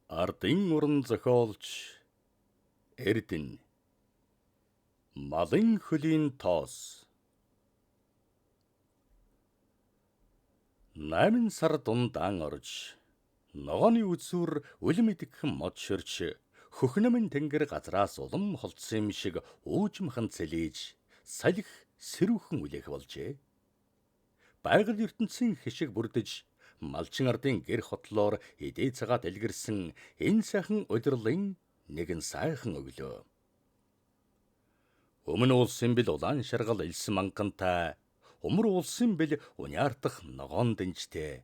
Ардын уран зохиолч Эрдэнэ. Малын хөлийн тоос. 8 сар дундаан орж ногооны үзүүр үлм идэгхэн мод ширч хөхнөмн тэнгэр газраас улам холдсон юм шиг уужмхан цэлээж салхи сэрүүхэн үлээх болжээ. Байгаль ертөнцийн хишиг бүрдэж малчин ардын гэр хотлоор эдээ цагаат элгэрсэн энэ сайхан удирлын нэгэн сайхан өглөө. Өмнө улсын бил улаан шаргал элсэн мангантай, умар улсын бил уняартах ногоон дэнжтэй,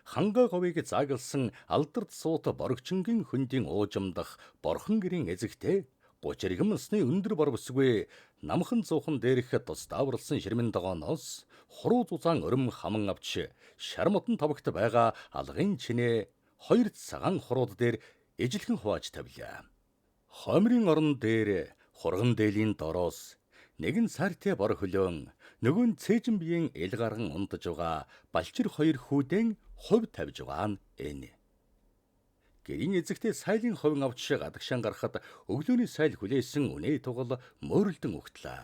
хангаа говийг заагалсан алдарт суута борогчингийн хөндийн уужимдах борхон гэрийн эзэгтэй 30 иргэн насны өндөр бор бүсгүй намхан зуухан дээрх тус дааварлсан ширмэн догооноос хуруу зузаан өрөм хаман авч шармутан тавагт байгаа алгын чинээ 2 цагаан хурууд дээр ижилхэн хувааж тавилаа. Хомрын орон дээр хурган дээлийн дороос нэгэн сартай бор хөлөөн нөгөө нь цээжин биеийн эл гарган ундаж байгаа балчир 2 хүүдэн хувь тавьж байгаа нь энэ. Гэрийн эзэгтэй сайлын ховын авч гадагшаан гарахад өглөөний сайл хүлээсэн үнэ тугал мөөрөлдөн өгтлээ.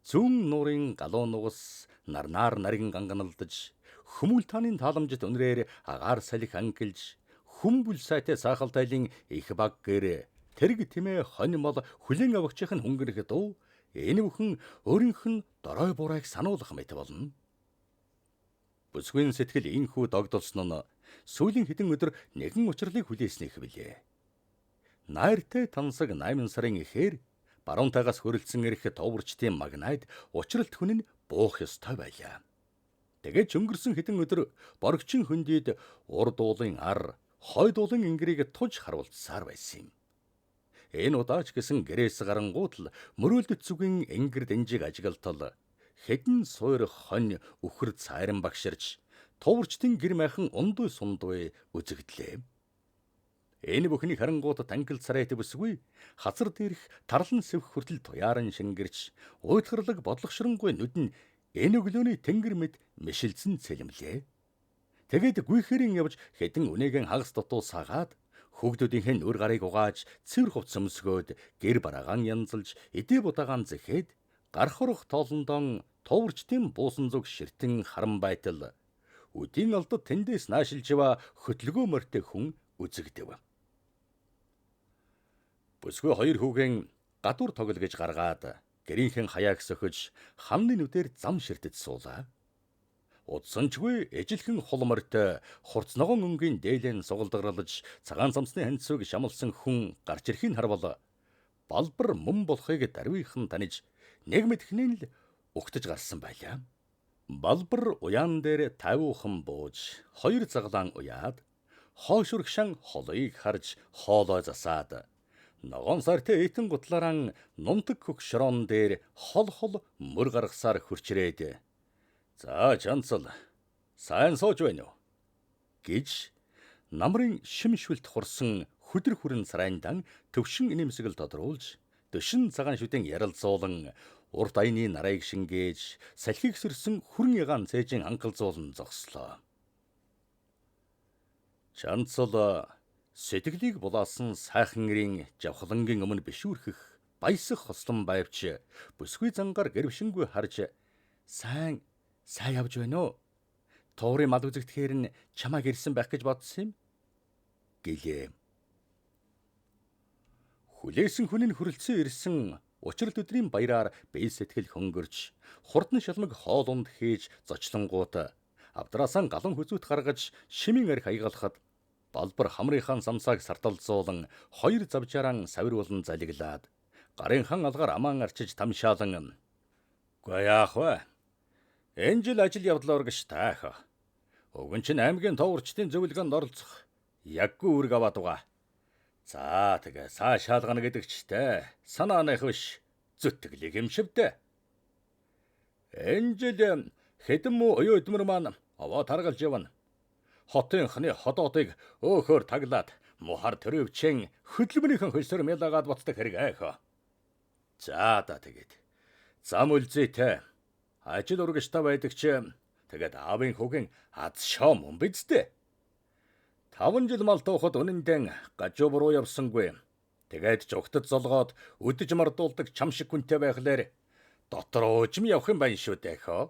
Зүүн нуурын галуу нугас нарнаар нарийн ганганалдаж хүмүүл тааны тааламжит өнрээр агаар салхи ангилж хүмбүл сайтай саахалтайлын их баг гэр тэрэг тэмээ хоньмол хүлэн авахчийн хөнгөнөх дуу энэ бүхэн өөрийнх нь дорой бурайг сануулах мэт болно. Бүсгүйн сэтгэл инхүү догдолсон нь сүүлийн хэдэн өдөр нэгэн учрлыг хүлээснийх билээ. Найртай тансаг 8 сарын эхээр баруунтайгаас хөрөлдсөн ирэх товарчдын магнайд учралт хүн нь буух ёстой байлаа. Тэгээд өнгөрсөн хэдэн өдөр боргочин хөндийд урд уулын ар, хойд уулын ингэрийг тулж харуулцсаар байсан юм. Энэ удаач гэсэн гэрээс гарангуут л мөрөөлдөд зүгийн ингэр дэнжиг ажиглалтал хэдэн суур хонь үхэр цайран багширч товарчдын гэр майхан ундуй сундуй үзэгдлээ. Энэ бүхний харангуут тангил царайт бүсгүй хазар дээрх тарлан сэвх хүртэл туяаран шингэрч уйтгарлаг бодлогошронгүй нүд нь энэ өглөөний тэнгэр мэд мишилзэн цэлмлээ. Тэгээд гүйхэрийн явж хэдэн үнэгэн хагас дутуу сагаад хүүхдүүдийнхэн нүр гарыг угааж цэвэр хувц өмсгөөд гэр бараагаан янзалж эдээ будагаан зэхэд гархурах тоолондон товарчдын буусан зүг ширтэн харан байтал үдийн алдад тэндээс наашилж ява хөтлөгөө морьтой хүн үзэгдэв. Бүсгүй 2 хүүгэн гадуур тоглож гаргаад гэрийнхэн хаяаг сөхөж хамны нүдээр зам ширтэд суулаа. Удсанчгүй эжилхэн хулмортой хурц ногоон өнгийн дээлэн сугалдагралж цагаан цамцны ханцыг шамалсан хүн гарч ирэхийг харвал балбар мөн болохыг дарвийнхан таниж нэг мэдхнэн л угтаж гарсан байлаа. Балбар уяан дээр 50хан бууж 2 заглаан уяад хоошургшан холыг харж хоолой засаад ногоон сартай этэн гутлааран нунтаг хөх шорон дээр хол мөр гаргасаар хурчрээд "За чанцал сайн сууж байна уу?" гэж намрын шимшвэлт хурсан хөдөр хүрэн сарайндан төвшин инэмсгэл тодруулж дөшин цагаан шүтэн яралзуулан урт аяны нарыг шингээж салхийг сэрсэн хүрэн ягаан цээжин анхалзуулан зогслоо. Чанцал сэтгэлийг булаасан сайхан нэрийн жавхлангийн өмнө бишүүрхэх баясах хослон байвч бүсгүй зангаар гэрвшингүй харж сайн явж байна уу? Туурын мал үзэгдэхээр нь чамайг ирсэн байх гэж бодсон юм гэлээ. Хүлээсэн хүн нь хөрөлцөө ирсэн учрал өдрийн баяраар бие сэтгэл хөнгөрч хурдан шалмаг хоолунд хийж зочлонгууд авдраасан галан хүзүүт гаргаж шимийн арх аягалахад балбар хамрынхан самсааг сарталзуулан 2 завжааран савируулан залиглаад гарын хан алгаар амаан арчиж тамшаалан "Гүй яах вэ? Энэ жил ажил явдлаар гэж таах. Өгөн чинь аймгийн товарчдын зөвлөгөөнд оролцох яггүй үүрэг аваад байгаа. За тэгээ саа шаалгана гэдэг чтэй санааных биш зүтгэлийг юмшивдэ. Энэ жил хэдэн муу оюу эдмэр маань овоо таргалж явна. Хотынхны ходоодыг өөхөр таглаад мухар төрөвчэн хөдөлмөрийнхэн хөлсөр мялагаад боцдог хэрэг айх. За тэгээд зам үлзээтэй ажил урагштай байдаг ч тэгээд аавын хүүгийн аз шоо мөн биз дээ. 5 жил мал туухад үнэндээ гажуу буруу явсангүй. Тэгээд жогтод золгоод өдөж мардуулдаг чам шиг хүнтэй байхлаар дотор уужим явах юм байна шүү дэхөө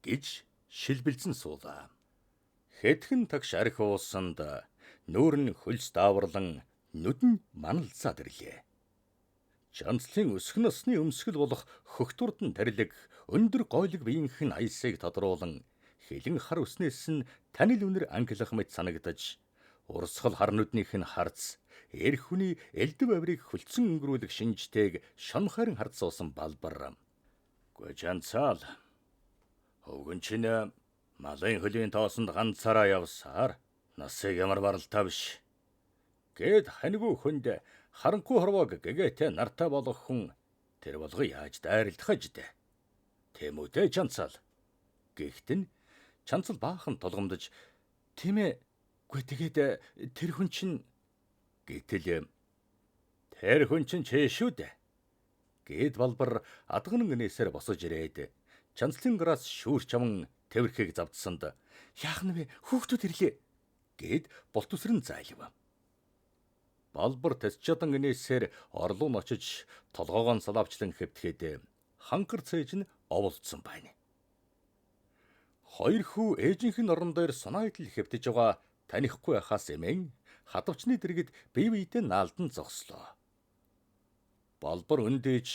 гэж шилбэлзэн суулаа. Хэдхэн тагш арх уусанд нүүр нь хөлс дааварлан нүд нь маналцаад ирлээ. Чанцлын өсөх насны өмсгөл болох хөхтурд нь тарилэг өндөр гойлог биеийнх нь аясыг тодруулан хилэн хар өснөөс нь танил үнэр ангилах мэт санагдаж урсгал хар нүднийх нь харц эр хүний элдв аврыг хөлцөн өнгөрүүлэх шинжтэйг шонхойрон хард суусан Балбар. Гүй Чанцал. Өвгөн чинь малын хөлийн тоосонд ганцаараа явсаар насыг ямар баралтай биш. Гэд ханьгүй хүнд харанхуй хорвоог гэгээтэй нартай болох хүн тэр болго яаж дайралдах ажтэй. Тийм үү дээ Чанцал. Гэхдээ Чанцал баахан толгомдож тийм ээ. Гүй тэгээд тэр хүн чинь гэтэл тэр хүн чинь чэшүү дээ. Гэд Балбар адган гэнэсээр босож ирээд Чанцлын гараас шүүрч аван тэрхийг завдсанд яах нь вэ? Хүүхдүүд ирлээ. Гэд болт үсрэн зайлв. Балбар тасчадан гэнэсээр орлуу нь очиж толгоогоо салавчлан хэвтгэхэд хангар цээж нь оволцсон байна. Хоёр хүү ээжийнх нь орон дээр санаатл хэвтэж байгаа танихгүй байхаас эмээн хадвчны дэргэд бие биедээ наалдан зогслоо. Балбар өндөөж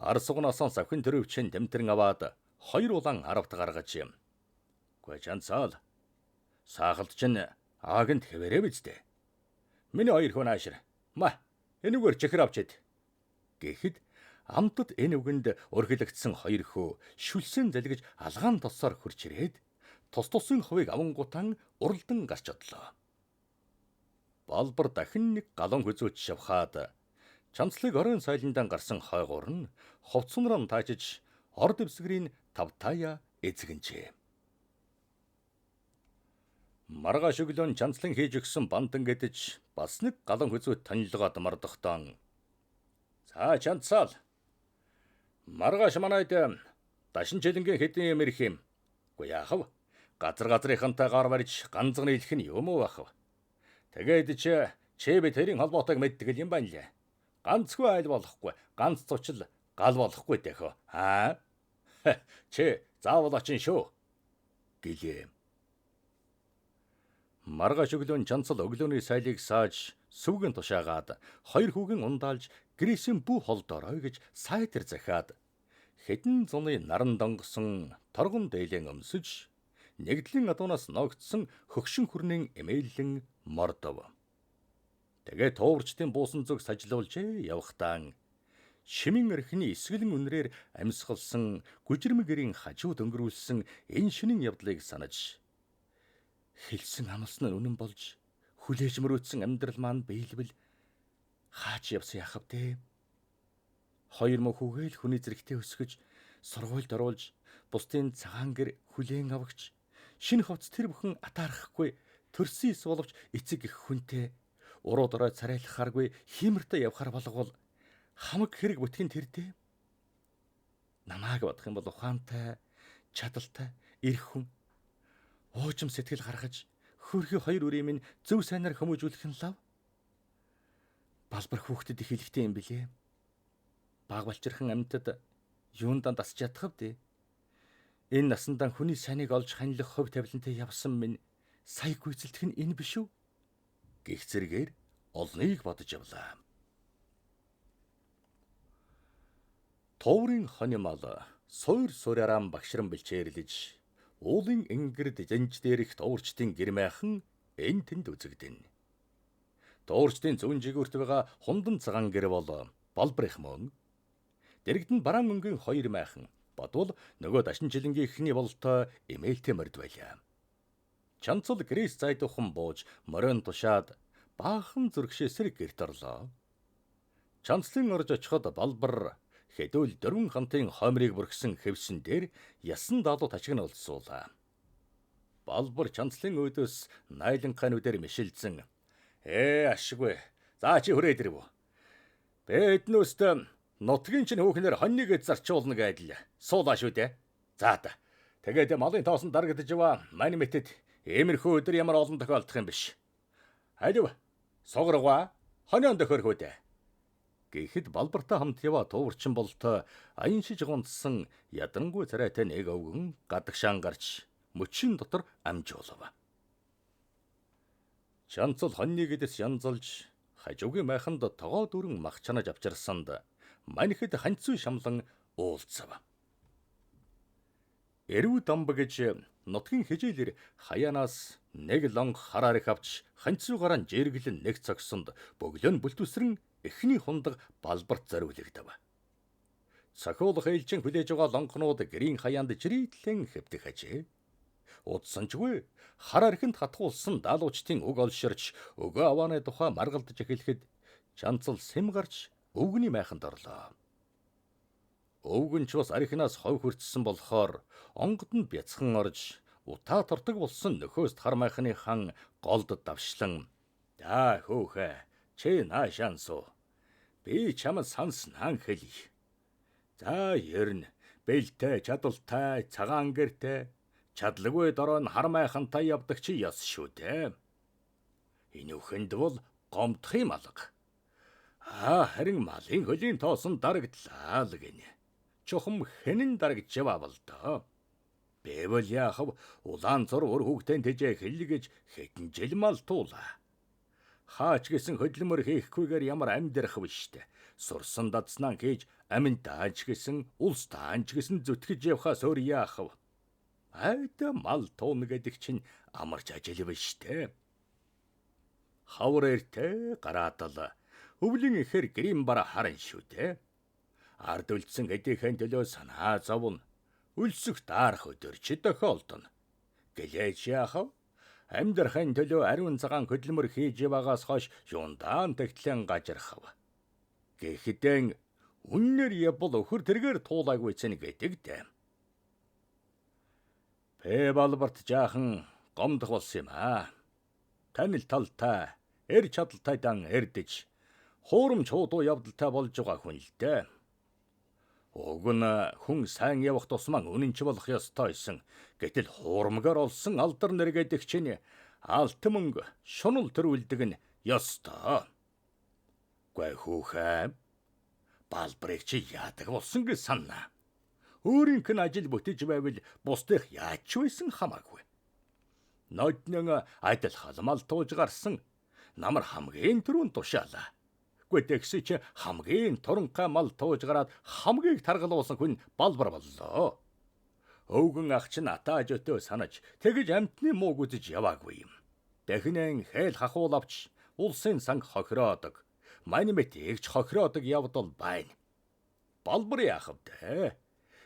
ар сугнаасаа савхин төрөвчэн тэмтэрэн аваад хоёр улаан аравт гаргаж юм. Гүй Чанцал. Саахалт чинь ааганд хэвээрээ биздэ. Миний хоёр хүн аашир. Ма энэгээр чихэр авчид. Гэхэд амтд энэ үгэнд өргөлөгдсөн хоёр хөө шүлсэн залгиж алгаан тосоор хурж ирээд тус тусын хувийг авангутан уралдан гарч одлоо. Балбар дахин нэг галон хүзүүч шавхаад Чанцлыг оройн сайландан гарсан хойгуур нь ховцонроо таажиж орд дэвсгэрийн тавтая эзэгэнчээ. Маргааш өглөө Чанцлын хийж өгсөн бандан гэдэж бас нэг галон хүзүүт тонилгоод мардахтан. За Чанцал. Маргааш манайд дашин жилэнгийн хэдийн юм ирэх юм. Гүй яахав? Газрынхантай гар барьж ганцхан хэлэх нь юм уу бахав? Тэгээд чи би тэрийн холбоотойг мэддэг юм байна лээ. Ганцгүй айл болохгүй, ганц цучил гал болохгүй дэхөө. Чи заавал очин шүү. Гэлээ. Маргааш өглөө Чанцал өглөөний сайлыг сааж сүвгэн тушаагаад хоёр хүүгийн ундаалж гэрээсийн бүх холдорой гэж сайтар захиад хэдэн зуны наран донгосон торгон дээлэн өмсөж нэгдлийн адуунаас ногдсон хөгшин хүрнэн эмээллэн мордов. Тэгээ туурчдын буусан зүг сажлуулжээ явахтаа шимэн эрхний эсгэлэн үнрээр амьсгалсан гүжирмгэрийн хажууд өнгөрүүлсэн энэ шинийн явдлыг санаж хэлсэн амлсан нь үнэн болж хүлээж мөрөөдсөн амьдрал маань биелбэл хаач явсан яхав дээ. Хоёр мөхүүгээл хүний зэрэгтэй өсгөж сургуульд оруулж бусдын цагаан гэр хүлээн авагч шинэ хувцс тэр бүхэн атаарахгүй төрсөн ис боловч эцэг их хүнтэй уруу дорой царайлахааргүй хиймэртэй явхаар болгол хамаг хэрэг бүтгэн тэр дээ. Намааг бодох юм бол ухаантай, чадалтай, эрх хүн уужим сэтгэл гаргаж хөрхи хоёр үрийн минь зөв сайнаар хүмүүжүүлэх нь лав. Балбар хүүхдэд их хэлэхтэй юм билээ. Баг балчирхан амьтад юундаа дасч ядхав дээ. Энэ насандаа хүний сайныг олж ханилах хөв тавилантай явсан минь сая гүйцэлдэх нь энэ биш үү? Гэх зэргээр олныг бодож явлаа. Товрын хоньмал суур суураараа багшран бэлчээрлэж уулын ингэрд жанж дээрх дуурчдын гэрмайхан энэ тэнд үзэгдэн. Дуурчдын зүүн жигүүрт байгаа хундан цагаан гэр бол Балбарх мөн. Дэрэгд нь бараан өнгийн хоёр майхан бодвол нөгөө дашин жилэнгийнхний болтой эмээлтэй морд байлаа. Чанцал гэрээс зайдуухан бууж морин тушаад баахан зөргшээсэр гэрт орлоо. Чанцлын орж очиход Балбар хэдүүл дөрвөн хантын хоймрыг бүргсэн хэвсэн дээр ясан даалуу тачигна олдсуулаа. Балбар Чанцлын өөдөөс найланхай нүдээр мишилдсэн. Ашгүй. За чи хүрээд ирв. Бэднөөс нутгийн чинь хөөхнөр хоньныг зарчуулна гэдэл суулаа шүү дээ. За та. Тэгээд малын тоосон дарагдж яваа мань мэтэд Иймэрхүү өдөр ямар олон тохиолдох юм биш. Алив сугаргаа хонион тохиорхөө дээ. Гэхэд балбартай хамт яваа туурчин болтой аян шиж гонцсон ядрангуй царайтай нэг өвгөн гадагшаан гарч мөчийн дотор амжуулав. Чанцал хоньны гэдэс янзалж хажуугийн майханд тогоо дүрэн мах чанаж авчирсанд манихд ханцуу шамлан уулзав. Эрүү дамба гэж нутгийн хижээлэр хаяанаас нэг лонг хараар их авч ханцуугаараа жиргэлэн нэг цогсонд бөглөө бүлтүсрэн эхний хундаг балбарт зориулагдав. Цохиулах ээлжин хүлээж байгаа лонгонууд гэрийн хаяанд жирийтлэн хэвдэх ажээ. Удсанчгүй хараар ихэнд хатгуулсан даалуучдын уг олширч өгөө авааны тухай маргалдаж эхлэхэд Чанцал сэм гарч өвгөний майханд орлоо. Өвгөн ч бас арихнаас хов хүртсэн болохоор онгод нь бяцхан орж утаа тортог болсон нөхөөст хар майхны хан голд давшлан "За хөөхэ, чи наашаансуу. Би чамд санснаа хэлье. За ерн бэлтэй, чадалтай, цагаан гэртэй, чадлагүй дорой нь хар майхантай явдаг чи яс шүү дээ. Энэ үхэнд бол гомдох юм алга. Харин малын хөлийн тоосон дарагдлаа л гинэ. Чухам хэнэн дарагч яваавал доо. Бэвэл яахав улаан зур өр хүүхдэн тэжээ хэллэгэж хэдэн жил мал туулаа. Хаач гэсэн хөдлөмөр хийхгүйгээр ямар амьдрах вэ штэ. Сурсан дадснаа хийж амин дааж гэсэн улс дааж гэсэн зүтгэж явхаас өөр яахав. Айда мал туун гэдэг чинь амарч ажил вэ штэ. Хавар эртэ гараатал өвлийн ихэр гэрийн бара харан шүү дээ. Ард үлдсэн эдийнхэн төлөө санаа зовно. Үлсэх даарах өдөр чи тохиолдоно. Гэлээж яахав? Амьдрахын төлөө ариун цагаан хөдлөмөр хийж яваагаас хойш юундаан тэгтлэн гажирхав. Гэхэдэн үннэр явбал өхөр тэргээр туулаагүй цэн гэдэг дээ. Бэ балбарт жаахан гомдох болсон юм аа. Танил талтай, эр чадалтай дан эрдэж, хуурамч хуудуу явдалтай болж байгаа хүн л дээ. Уг нь хүн сайн явах тусмаа үнэнч болох ёстойсэн. Гэтэл хуурмгаар олсон алдар нэргэдэг чинь алтан мөнгө шунал төрүүлдэг нь ёстой. Гүй хүүхэ, балбарыг чи яадаг болсон гэж санаа. Өөрийнх нь ажил бүтэж байвал бусдых яаж байсан хамаагүй. Ноднон адил халмал тууж гарсан намар хамгийн түрүүн тушаалаа. Тэгсэн чи хамгийн туранхай мал тууж гараад хамгийн таргалуулсан хүн балбар боллоо. Өвгөн ах чинь атааж өтөө санаж тэгж амтны мууг үзэж яваагүй юм. Дахинэн хээл хахуул авч улсын санг хохироодог. Манимэт эгч хохироодог явдал байна. Балбар яахав дээ.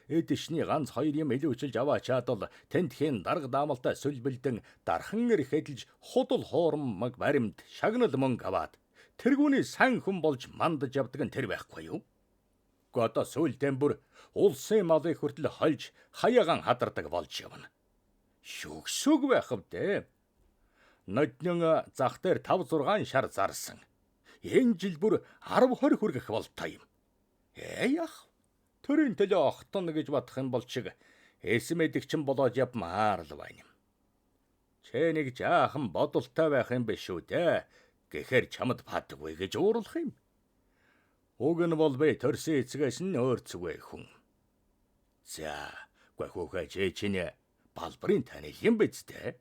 Эдшний ганц хоёр юм илүүчилж аваачаадал тентхийн дарга даамалтай сүлбэлдэн дархан эрх эдэлж худал хоормог баримт шагнал мөнгө аваад тэргүүний сайн хүн болж мандаж явдаг нь тэр байхгүй юу? Одоо сүүлдэн бүр улсын малыг хүртэл хольж хаягаан хадардаг болж явна. Шүгшүг байхав дээ. Ноднон зах дээр 5-6 шар зарсан. Энэ жил бүр 10-20 хүргэх болтой юм. Яах? Төрийн төлөө охтон гэж бодох юм бол чиг эсмэдэгчин болоод явмаар л байна. Чи нэг жаахан бодолтой байх юм биш үү дээ. Гэхэр чамд падаггүй гэж уурлах юм. Уг нь бол би төрсөн эцгээс нь өөрцгөө хүн. За, гохохой чинь балбарын танил юм биз дээ.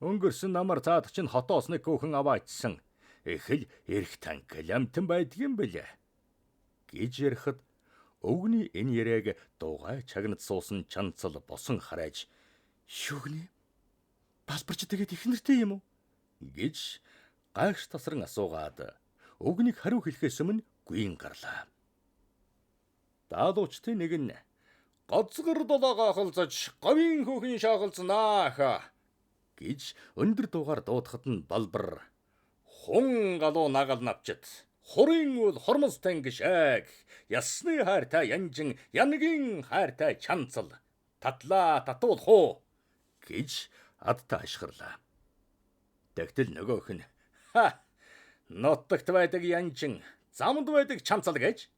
Өнгөрсөн намар цаад чинь хотоос нэг хүүхэн аваачсан. Эхэл эрх танкл амтан байдгийн бэлээ. Гэж ярихад өвгний энэ яриаг дуугай чагнад суусан Чанцал босон харааж "Шүгний балбарч тэгээд их нэртэй юм уу?" гэж гайхш тасран асуугаад өвгнийг хариу хэлэхээс өмнө гүйн гарлаа. Даалуучдын нэг нь "Гоцгор долоогоо хөлзөж говийн хүүхэн шагалзнаа" гэж өндөр дуугаар дуудахад нь балбар "Хун галуу нагаал навчит хурын үл хормос тангшаг ясны хайртай янжин янгийн хайртай Чанцал татлаа татуулах уу" гэж адтай ашиглаа. Тэгтэл нөгөөх нь нутагт байдаг янжин замд байдаг Чанцал гэж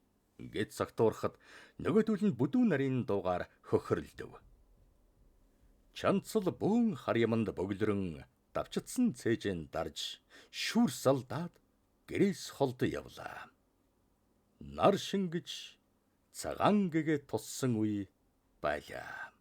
согтуурахад нөгөөдөл нь бүдүүн нарийн дуугаар хөхөрлөдөв. Чанцал бөөн хар яманд бөглөрөн давчдсан цээжэн дарж шүүр салдаад гэрээс холд явлаа. Нар шингэж цагаан гэгээ туссан үе байлаа.